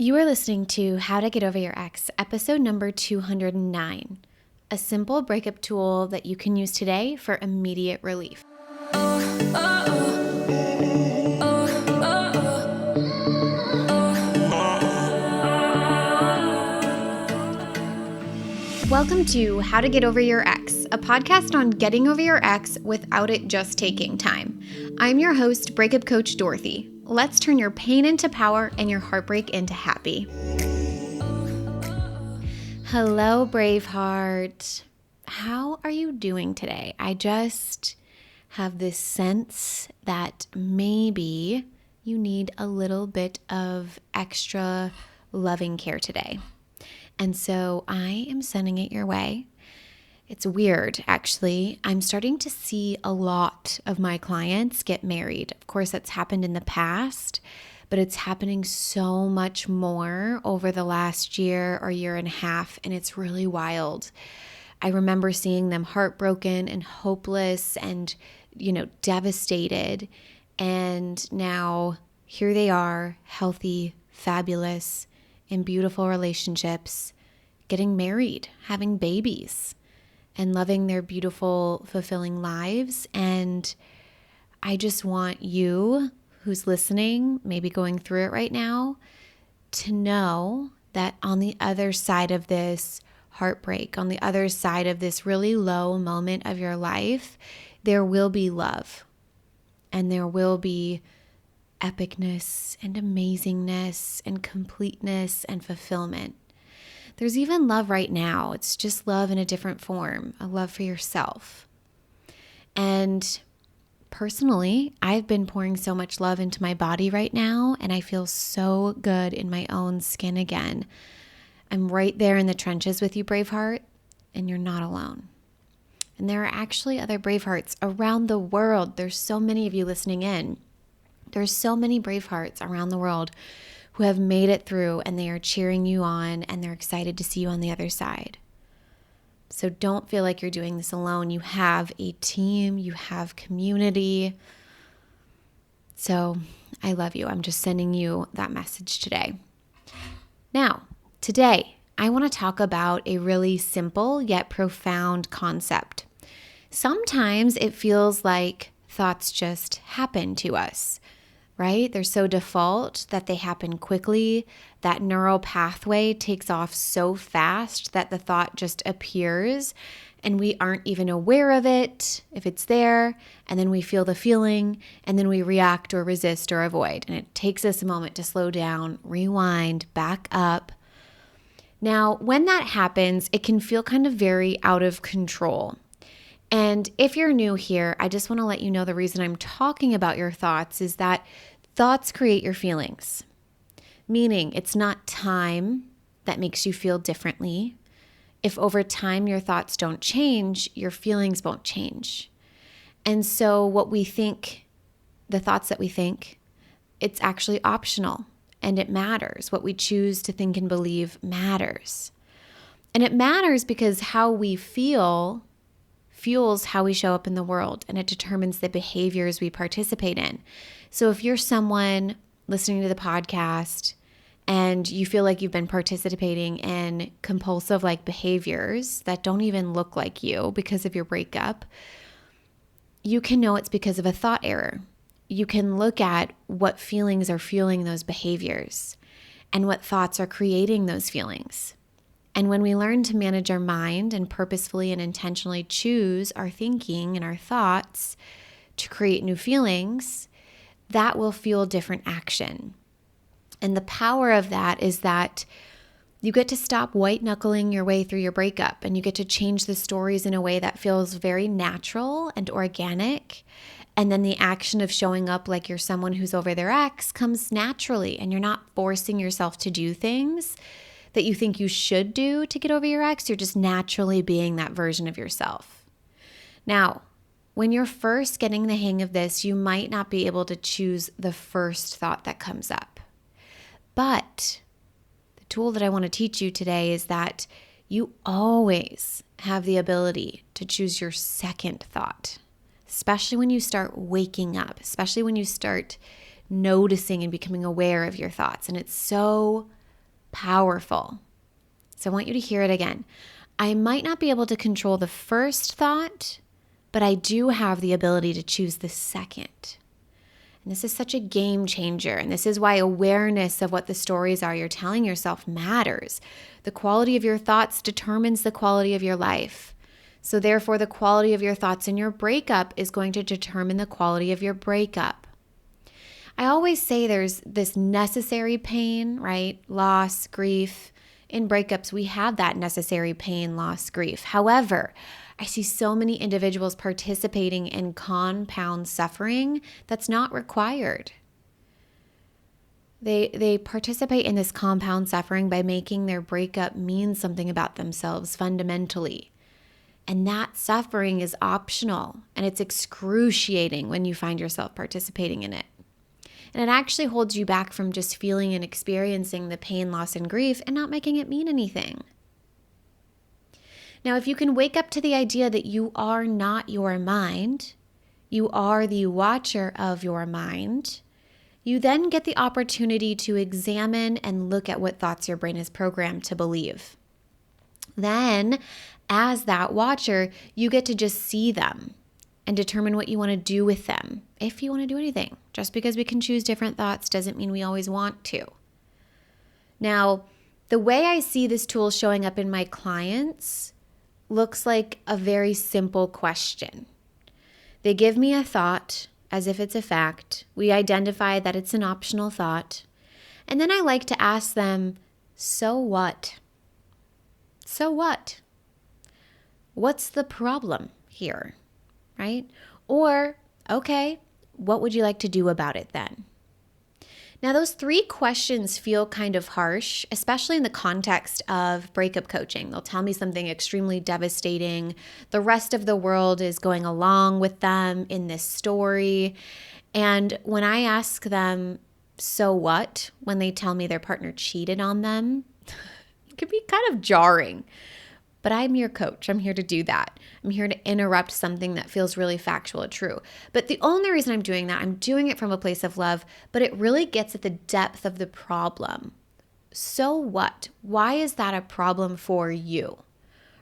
You are listening to How to Get Over Your Ex, episode number 209, a simple breakup tool that you can use today for immediate relief. Welcome to How to Get Over Your Ex, a podcast on getting over your ex without it just taking time. I'm your host, breakup coach Dorothy. Let's turn your pain into power and your heartbreak into happy. Hello, Braveheart. How are you doing today? I just have this sense that maybe you need a little bit of extra loving care today. And so I am sending it your way. It's weird, actually. I'm starting to see a lot of my clients get married. Of course, that's happened in the past, but it's happening so much more over the last year or year and a half, and it's really wild. I remember seeing them heartbroken and hopeless and, devastated. And now here they are, healthy, fabulous, in beautiful relationships, getting married, having babies, and loving their beautiful, fulfilling lives. And I just want you who's listening, maybe going through it right now, to know that on the other side of this heartbreak, on the other side of this really low moment of your life, there will be love, and there will be epicness and amazingness and completeness and fulfillment. There's even love right now. It's just love in a different form, a love for yourself. And personally, I've been pouring so much love into my body right now, and I feel so good in my own skin again. I'm right there in the trenches with you, Braveheart, and you're not alone. And there are actually other Bravehearts around the world. There's so many of you listening in. There's so many Bravehearts around the world who have made it through, and they are cheering you on, and they're excited to see you on the other side. So don't feel like you're doing this alone. You have a team, you have community. So I love you. I'm just sending you that message today. Now, today, I want to talk about a really simple yet profound concept. Sometimes it feels like thoughts just happen to us, right? They're so default that they happen quickly. That neural pathway takes off so fast that the thought just appears and we aren't even aware of it if it's there. And then we feel the feeling and then we react or resist or avoid. And it takes us a moment to slow down, rewind, back up. Now, when that happens, it can feel kind of very out of control. And if you're new here, I just want to let you know the reason I'm talking about your thoughts is that thoughts create your feelings, meaning it's not time that makes you feel differently. If over time your thoughts don't change, your feelings won't change. And so what we think, the thoughts that we think, it's actually optional and it matters. What we choose to think and believe matters. And it matters because how we feel fuels how we show up in the world, and it determines the behaviors we participate in. So if you're someone listening to the podcast and you feel like you've been participating in compulsive behaviors that don't even look like you because of your breakup, you can know it's because of a thought error. You can look at what feelings are fueling those behaviors and what thoughts are creating those feelings. And when we learn to manage our mind and purposefully and intentionally choose our thinking and our thoughts to create new feelings, that will fuel different action. And the power of that is that you get to stop white knuckling your way through your breakup, and you get to change the stories in a way that feels very natural and organic. And then the action of showing up like you're someone who's over their ex comes naturally, and you're not forcing yourself to do things that you think you should do to get over your ex. You're just naturally being that version of yourself. Now, when you're first getting the hang of this, you might not be able to choose the first thought that comes up. But the tool that I want to teach you today is that you always have the ability to choose your second thought, especially when you start waking up, especially when you start noticing and becoming aware of your thoughts. And it's so powerful. So I want you to hear it again. I might not be able to control the first thought, but I do have the ability to choose the second. And this is such a game changer. And this is why awareness of what the stories are you're telling yourself matters. The quality of your thoughts determines the quality of your life. So therefore, the quality of your thoughts in your breakup is going to determine the quality of your breakup. I always say there's this necessary pain, right? Loss, grief. In breakups, we have that necessary pain, loss, grief. However, I see so many individuals participating in compound suffering that's not required. They participate in this compound suffering by making their breakup mean something about themselves fundamentally. And that suffering is optional, and it's excruciating when you find yourself participating in it. And it actually holds you back from just feeling and experiencing the pain, loss, and grief and not making it mean anything. Now, if you can wake up to the idea that you are not your mind, you are the watcher of your mind, you then get the opportunity to examine and look at what thoughts your brain is programmed to believe. Then, as that watcher, you get to just see them and determine what you want to do with them, if you want to do anything. Just because we can choose different thoughts doesn't mean we always want to. Now, the way I see this tool showing up in my clients looks like a very simple question. They give me a thought as if it's a fact. We identify that it's an optional thought. And then I like to ask them, so what? So what? What's the problem here, right? Or, okay, what would you like to do about it then? Now, those three questions feel kind of harsh, especially in the context of breakup coaching. They'll tell me something extremely devastating. The rest of the world is going along with them in this story. And when I ask them, so what, when they tell me their partner cheated on them, it can be kind of jarring. But I'm your coach. I'm here to do that. I'm here to interrupt something that feels really factual or true. But the only reason I'm doing that, I'm doing it from a place of love, but it really gets at the depth of the problem. So what? Why is that a problem for you?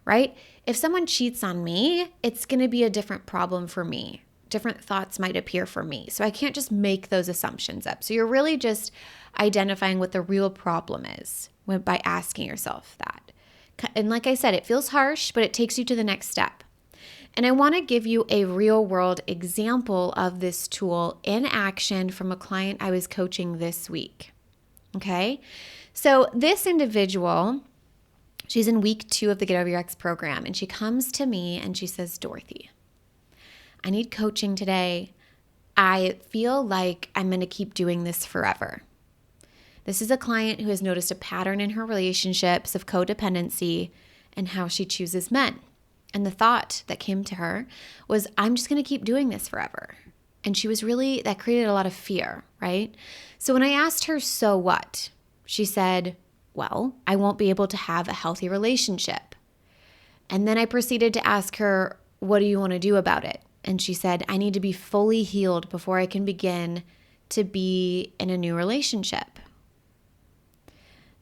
Right? If someone cheats on me, it's going to be a different problem for me. Different thoughts might appear for me. So I can't just make those assumptions up. So you're really just identifying what the real problem is by asking yourself that. And like I said, it feels harsh, but it takes you to the next step. And I want to give you a real world example of this tool in action from a client I was coaching this week. Okay. So this individual, she's in week 2 of the Get Over Your Ex program, and she comes to me and she says, Dorothy, I need coaching today. I feel like I'm going to keep doing this forever. This is a client who has noticed a pattern in her relationships of codependency and how she chooses men. And the thought that came to her was, I'm just going to keep doing this forever. And that created a lot of fear, right? So when I asked her, so what? She said, well, I won't be able to have a healthy relationship. And then I proceeded to ask her, what do you want to do about it? And she said, I need to be fully healed before I can begin to be in a new relationship.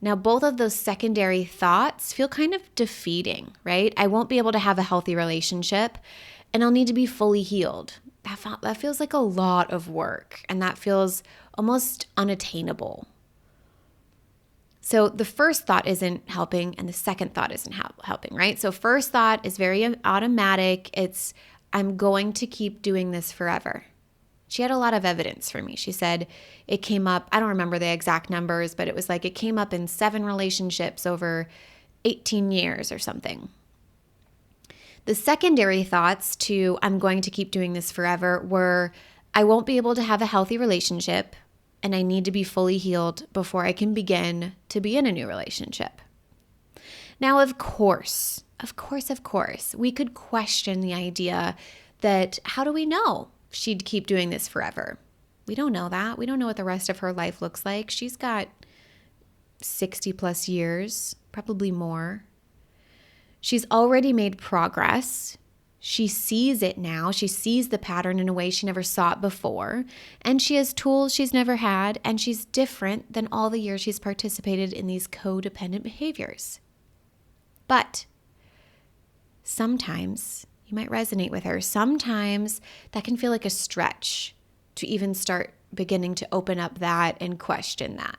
Now, both of those secondary thoughts feel kind of defeating, right? I won't be able to have a healthy relationship, and I'll need to be fully healed. That feels like a lot of work, and that feels almost unattainable. So the first thought isn't helping, and the second thought isn't helping, right? So first thought is very automatic. It's, I'm going to keep doing this forever. She had a lot of evidence for me. She said it came up, I don't remember the exact numbers, but it was like it came up in 7 relationships over 18 years or something. The secondary thoughts to I'm going to keep doing this forever were I won't be able to have a healthy relationship, and I need to be fully healed before I can begin to be in a new relationship. Now, of course, we could question the idea that how do we know she'd keep doing this forever? We don't know that. We don't know what the rest of her life looks like. She's got 60 plus years, probably more. She's already made progress. She sees it now. She sees the pattern in a way she never saw it before. And she has tools she's never had. And she's different than all the years she's participated in these codependent behaviors. But sometimes you might resonate with her. Sometimes that can feel like a stretch to even start beginning to open up that and question that.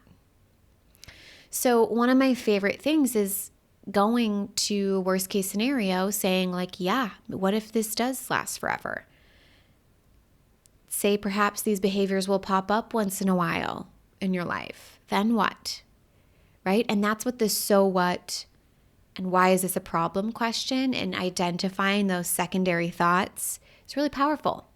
So one of my favorite things is going to worst case scenario, saying like, yeah, what if this does last forever? Say perhaps these behaviors will pop up once in a while in your life. Then what? Right? And that's what the so what and why is this a problem question, and identifying those secondary thoughts is really powerful.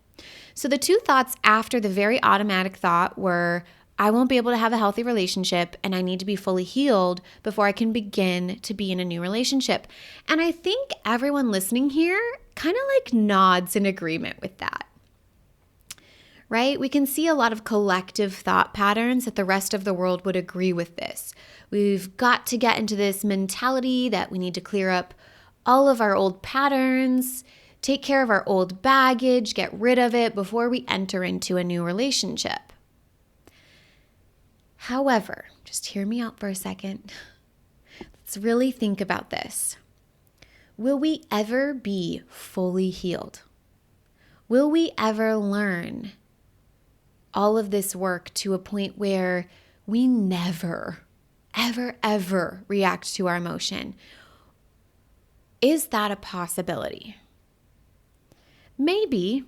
So the two thoughts after the very automatic thought were, I won't be able to have a healthy relationship and I need to be fully healed before I can begin to be in a new relationship. And I think everyone listening here kind of like nods in agreement with that, right? We can see a lot of collective thought patterns that the rest of the world would agree with this. We've got to get into this mentality that we need to clear up all of our old patterns, take care of our old baggage, get rid of it before we enter into a new relationship. However, just hear me out for a second. Let's really think about this. Will we ever be fully healed? Will we ever learn all of this work to a point where we never, ever react to our emotion? Is that a possibility? Maybe.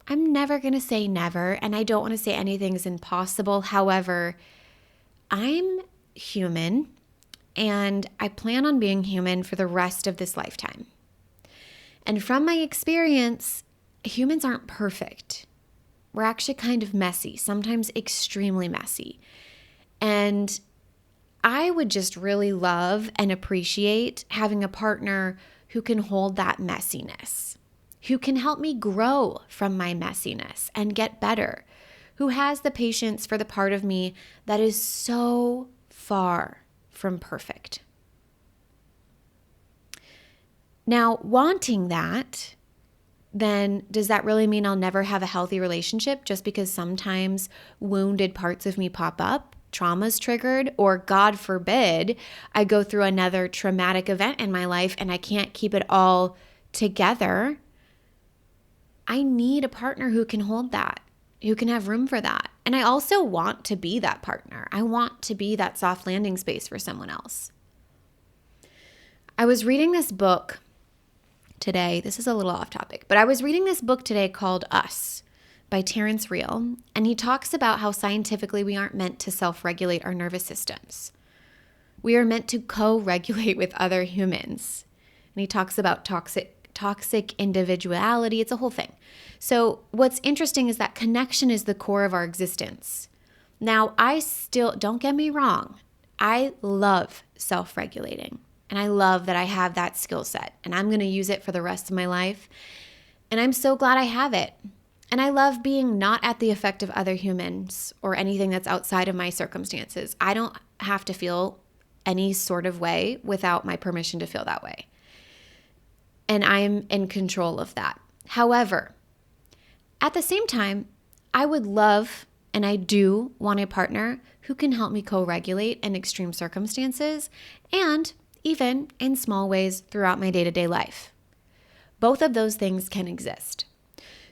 I'm never going to say never, and I don't want to say anything is impossible. However, I'm human, and I plan on being human for the rest of this lifetime. And from my experience, humans aren't perfect. We're actually kind of messy, sometimes extremely messy. And I would just really love and appreciate having a partner who can hold that messiness, who can help me grow from my messiness and get better, who has the patience for the part of me that is so far from perfect. Now, wanting that, then does that really mean I'll never have a healthy relationship just because sometimes wounded parts of me pop up, trauma's triggered, or God forbid, I go through another traumatic event in my life and I can't keep it all together? I need a partner who can hold that, who can have room for that. And I also want to be that partner. I want to be that soft landing space for someone else. I was reading this book today. This is a little off topic, but I was reading this book today called Us by Terrence Real, and he talks about how scientifically we aren't meant to self-regulate our nervous systems. We are meant to co-regulate with other humans. And he talks about toxic individuality. It's a whole thing. So what's interesting is that connection is the core of our existence. Now, don't get me wrong, I love self-regulating. And I love that I have that skill set. And I'm going to use it for the rest of my life. And I'm so glad I have it. And I love being not at the effect of other humans or anything that's outside of my circumstances. I don't have to feel any sort of way without my permission to feel that way. And I'm in control of that. However, at the same time, I would love, and I do want a partner who can help me co-regulate in extreme circumstances and even in small ways throughout my day-to-day life. Both of those things can exist.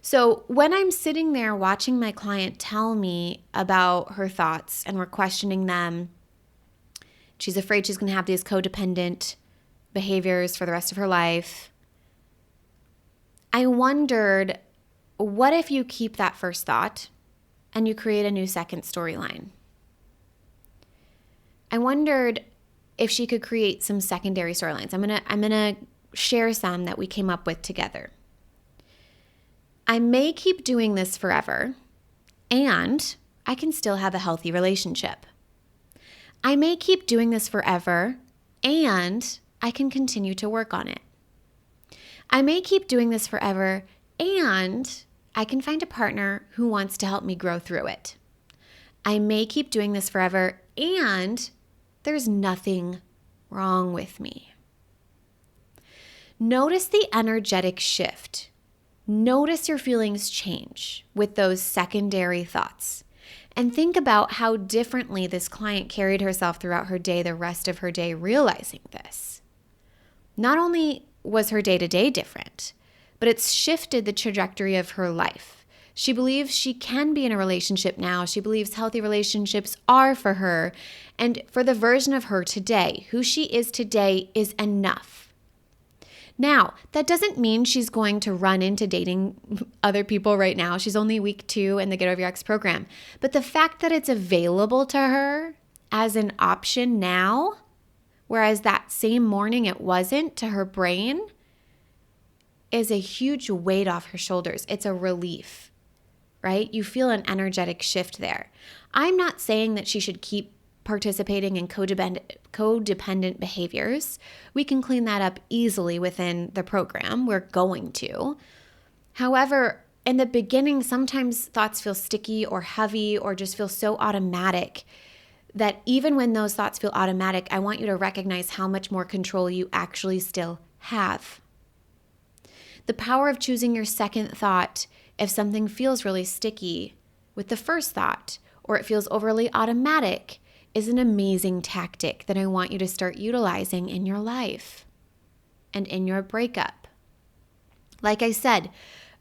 So when I'm sitting there watching my client tell me about her thoughts and we're questioning them, she's afraid she's going to have these codependent behaviors for the rest of her life. I wondered, what if you keep that first thought and you create a new second storyline? I wondered if she could create some secondary storylines. I'm gonna share some that we came up with together. I may keep doing this forever, and I can still have a healthy relationship. I may keep doing this forever, and I can continue to work on it. I may keep doing this forever, and I can find a partner who wants to help me grow through it. I may keep doing this forever, and there's nothing wrong with me. Notice the energetic shift Notice your feelings change with those secondary thoughts. And think about how differently this client carried herself throughout her day, the rest of her day, realizing this. Not only was her day-to-day different, but it's shifted the trajectory of her life. She believes she can be in a relationship now. She believes healthy relationships are for her. And for the version of her today, who she is today is enough. Now, that doesn't mean she's going to run into dating other people right now. She's only week 2 in the Get Over Your Ex program. But the fact that it's available to her as an option now, whereas that same morning it wasn't to her brain, is a huge weight off her shoulders. It's a relief, right? You feel an energetic shift there. I'm not saying that she should keep participating in codependent behaviors. We can clean that up easily within the program. We're going to. However, in the beginning, sometimes thoughts feel sticky or heavy or just feel so automatic that even when those thoughts feel automatic, I want you to recognize how much more control you actually still have. The power of choosing your second thought if something feels really sticky with the first thought, or it feels overly automatic, is an amazing tactic that I want you to start utilizing in your life and in your breakup. Like I said,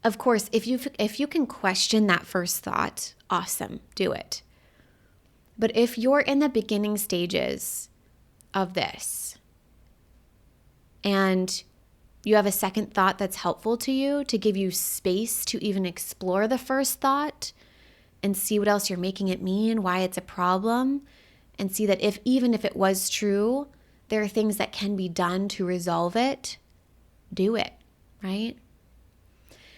of course, if you can question that first thought, awesome, do it. But if you're in the beginning stages of this and you have a second thought that's helpful to you to give you space to even explore the first thought and see what else you're making it mean, why it's a problem, and see that even if it was true, there are things that can be done to resolve it, do it, right?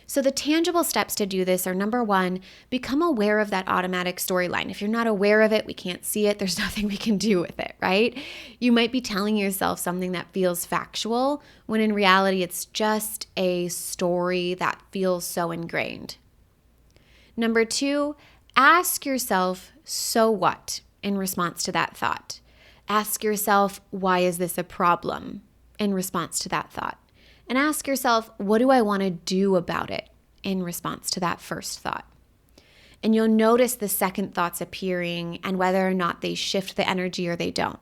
So the tangible steps to do this are, number 1, become aware of that automatic storyline. If you're not aware of it, we can't see it, there's nothing we can do with it, right? You might be telling yourself something that feels factual, when in reality it's just a story that feels so ingrained. Number 2, ask yourself, so what, in response to that thought. Ask yourself, why is this a problem, in response to that thought. And ask yourself, what do I want to do about it, in response to that first thought. And you'll notice the second thoughts appearing and whether or not they shift the energy or they don't.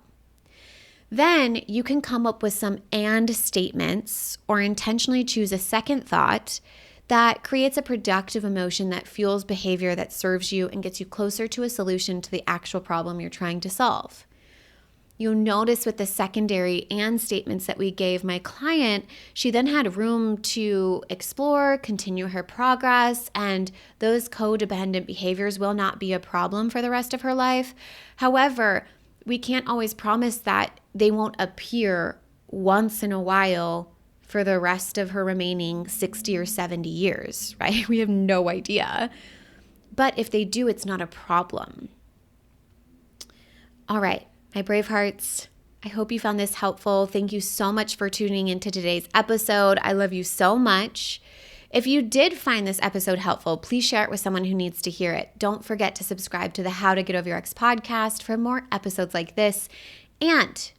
Then you can come up with some and statements or intentionally choose a second thought that creates a productive emotion that fuels behavior that serves you and gets you closer to a solution to the actual problem you're trying to solve. You'll notice with the secondary and statements that we gave my client, she then had room to explore, continue her progress, and those codependent behaviors will not be a problem for the rest of her life. However, we can't always promise that they won't appear once in a while for the rest of her remaining 60 or 70 years, right? We have no idea. But if they do, it's not a problem. All right, my brave hearts, I hope you found this helpful. Thank you so much for tuning into today's episode. I love you so much. If you did find this episode helpful, please share it with someone who needs to hear it. Don't forget to subscribe to the How to Get Over Your Ex podcast for more episodes like this. And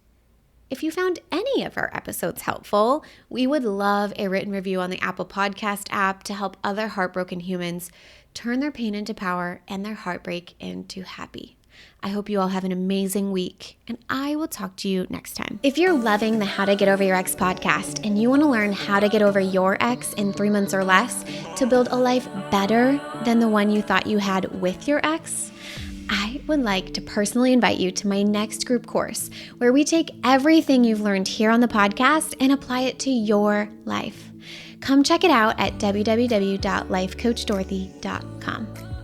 if you found any of our episodes helpful, we would love a written review on the Apple Podcast app to help other heartbroken humans turn their pain into power and their heartbreak into happy. I hope you all have an amazing week, and I will talk to you next time. If you're loving the How to Get Over Your Ex podcast and you want to learn how to get over your ex in 3 months or less to build a life better than the one you thought you had with your ex, I would like to personally invite you to my next group course where we take everything you've learned here on the podcast and apply it to your life. Come check it out at www.lifecoachdorothy.com.